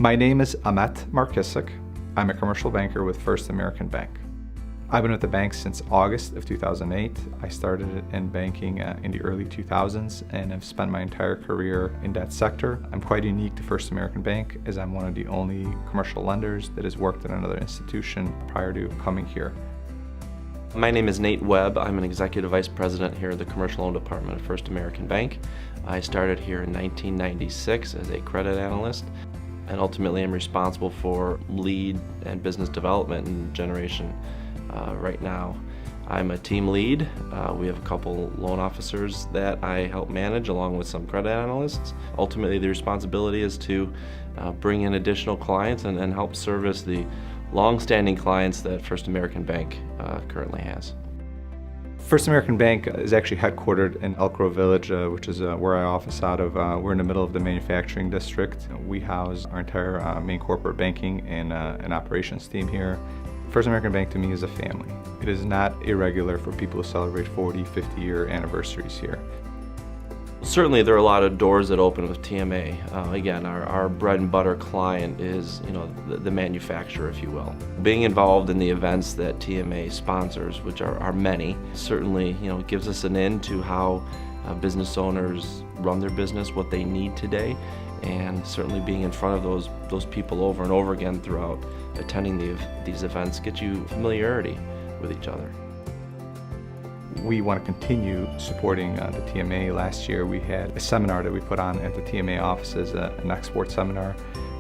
My name is Amet Markisic. I'm a commercial banker with First American Bank. I've been with the bank since August of 2008. I started in banking in the early 2000s and have spent my entire career in that sector. I'm quite unique to First American Bank as I'm one of the only commercial lenders that has worked at another institution prior to coming here. My name is Nate Webb. I'm an Executive Vice President here at the Commercial Loan Department of First American Bank. I started here in 1996 as a credit analyst, and ultimately I'm responsible for lead and business development and generation right now. I'm a team lead. We have a couple loan officers that I help manage along with some credit analysts. Ultimately the responsibility is to bring in additional clients and help service the long-standing clients that First American Bank currently has. First American Bank is actually headquartered in Elk Grove Village, which is where I office out of. We're in the middle of the manufacturing district. We house our entire main corporate banking and operations team here. First American Bank to me is a family. It is not irregular for people to celebrate 40, 50-year anniversaries here. Certainly there are a lot of doors that open with TMA. Again, our bread and butter client is, the manufacturer, if you will. Being involved in the events that TMA sponsors, which are many, certainly gives us an in to how business owners run their business, what they need today, and certainly being in front of those people over and over again throughout attending these events gets you familiarity with each other. We want to continue supporting the TMA. Last year we had a seminar that we put on at the TMA offices, an export seminar,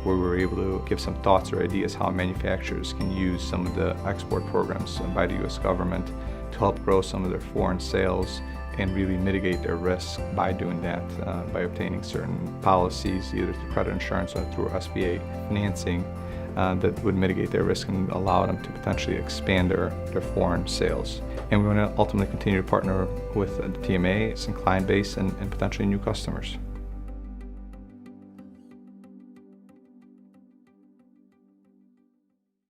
where we were able to give some thoughts or ideas how manufacturers can use some of the export programs by the U.S. government to help grow some of their foreign sales and really mitigate their risk by doing that, by obtaining certain policies, either through credit insurance or through SBA financing, that would mitigate their risk and allow them to potentially expand their foreign sales. And we want to ultimately continue to partner with the TMA, some client base, and potentially new customers.